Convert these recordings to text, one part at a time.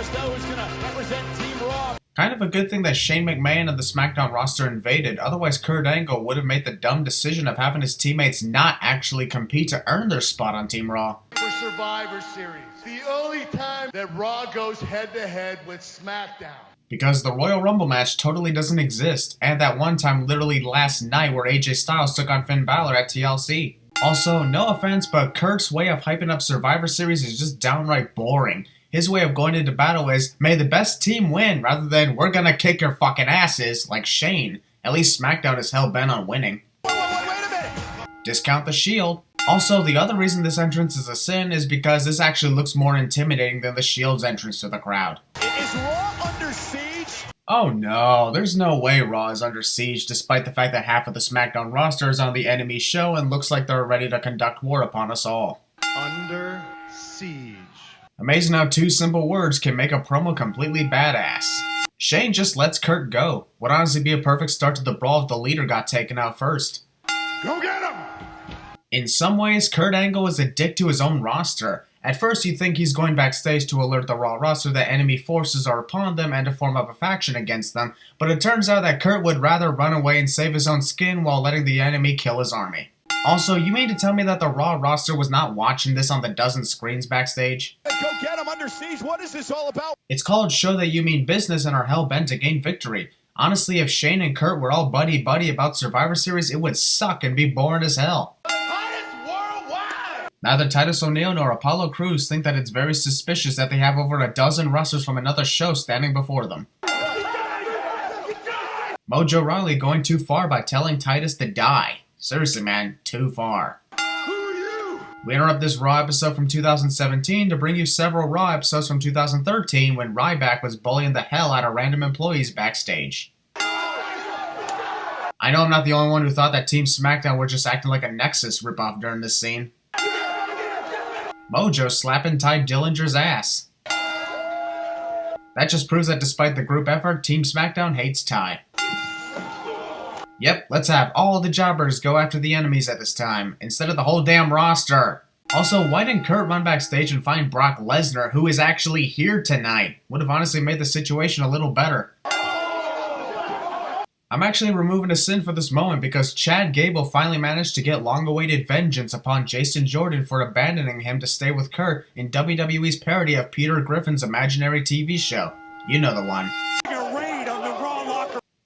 us know who's going to represent Team Raw. Kind of a good thing that Shane McMahon and the SmackDown roster invaded, otherwise Kurt Angle would have made the dumb decision of having his teammates not actually compete to earn their spot on Team Raw. For Survivor Series, the only time that Raw goes head-to-head with SmackDown. Because the Royal Rumble match totally doesn't exist, and that one time literally last night where AJ Styles took on Finn Balor at TLC. Also, no offense, but Kurt's way of hyping up Survivor Series is just downright boring. His way of going into battle is, may the best team win, rather than, we're gonna kick your fucking asses, like Shane. At least SmackDown is hell-bent on winning. Wait a minute! Discount the Shield. Also, the other reason this entrance is a sin is because this actually looks more intimidating than the Shield's entrance to the crowd. Is Raw under siege? Oh no, there's no way Raw is under siege despite the fact that half of the SmackDown roster is on the enemy show and looks like they're ready to conduct war upon us all. Under siege. Amazing how two simple words can make a promo completely badass. Shane just lets Kurt go. Would honestly be a perfect start to the brawl if the leader got taken out first. Go get him! In some ways, Kurt Angle is a dick to his own roster. At first, you think he's going backstage to alert the Raw roster that enemy forces are upon them and to form up a faction against them, but it turns out that Kurt would rather run away and save his own skin while letting the enemy kill his army. Also, you mean to tell me that the Raw roster was not watching this on the dozen screens backstage? Go get him under siege. What is this all about? It's called Show That You Mean Business and are hell-bent to gain victory. Honestly, if Shane and Kurt were all buddy-buddy about Survivor Series, it would suck and be boring as hell. Neither Titus O'Neil nor Apollo Crews think that it's very suspicious that they have over a dozen wrestlers from another show standing before them. Mojo Rawley going too far by telling Titus to die. Seriously, man, too far. Who are you? We interrupt this Raw episode from 2017 to bring you several Raw episodes from 2013 when Ryback was bullying the hell out of random employees backstage. I know I'm not the only one who thought that Team SmackDown were just acting like a Nexus ripoff during this scene. Mojo slapping Ty Dillinger's ass. That just proves that despite the group effort, Team SmackDown hates Ty. Yep, let's have all the jobbers go after the enemies at this time, instead of the whole damn roster. Also, why didn't Kurt run backstage and find Brock Lesnar, who is actually here tonight? Would have honestly made the situation a little better. I'm actually removing a sin for this moment because Chad Gable finally managed to get long-awaited vengeance upon Jason Jordan for abandoning him to stay with Kurt in WWE's parody of Peter Griffin's imaginary TV show. You know the one.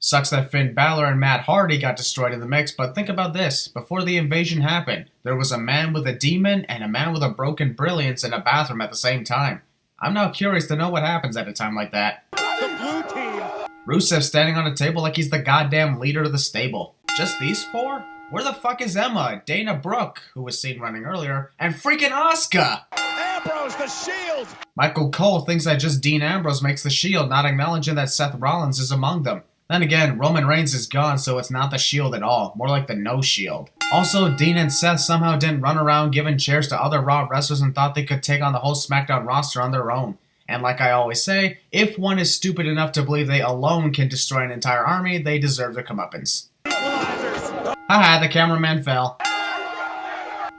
Sucks that Finn Balor and Matt Hardy got destroyed in the mix, but think about this. Before the invasion happened, there was a man with a demon and a man with a broken brilliance in a bathroom at the same time. I'm now curious to know what happens at a time like that. The blue team. Rusev standing on a table like he's the goddamn leader of the stable. Just these four? Where the fuck is Emma, Dana Brooke, who was seen running earlier, and freaking Asuka? Ambrose, the Shield. Michael Cole thinks that just Dean Ambrose makes the Shield, not acknowledging that Seth Rollins is among them. Then again, Roman Reigns is gone, so it's not the Shield at all, more like the no Shield. Also, Dean and Seth somehow didn't run around giving chairs to other Raw wrestlers and thought they could take on the whole SmackDown roster on their own. And like I always say, if one is stupid enough to believe they alone can destroy an entire army, they deserve their comeuppance. Haha, the cameraman fell.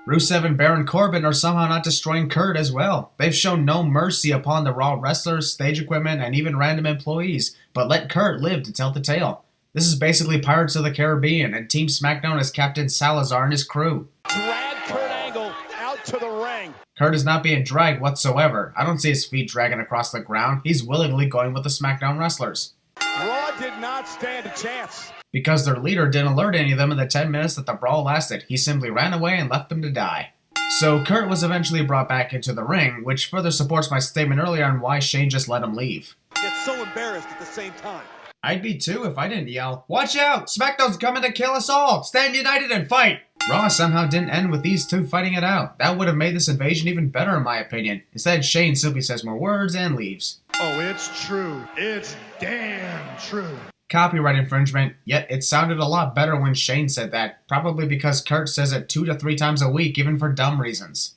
Rusev and Baron Corbin are somehow not destroying Kurt as well. They've shown no mercy upon the Raw wrestlers, stage equipment, and even random employees, but let Kurt live to tell the tale. This is basically Pirates of the Caribbean, and Team SmackDown has Captain Salazar and his crew. Drag Kurt Angle out to the ring. Kurt is not being dragged whatsoever. I don't see his feet dragging across the ground. He's willingly going with the SmackDown wrestlers. Raw did not stand a chance. Because their leader didn't alert any of them in the 10 minutes that the brawl lasted. He simply ran away and left them to die. So Kurt was eventually brought back into the ring, which further supports my statement earlier on why Shane just let him leave. Yet so embarrassed at the same time. I'd be too if I didn't yell, "Watch out! SmackDown's coming to kill us all! Stand united and fight!" Raw somehow didn't end with these two fighting it out. That would have made this invasion even better in my opinion. Instead, Shane simply says more words and leaves. Oh, it's true. It's damn true. Copyright infringement, yet it sounded a lot better when Shane said that, probably because Kurt says it 2 to 3 times a week even for dumb reasons.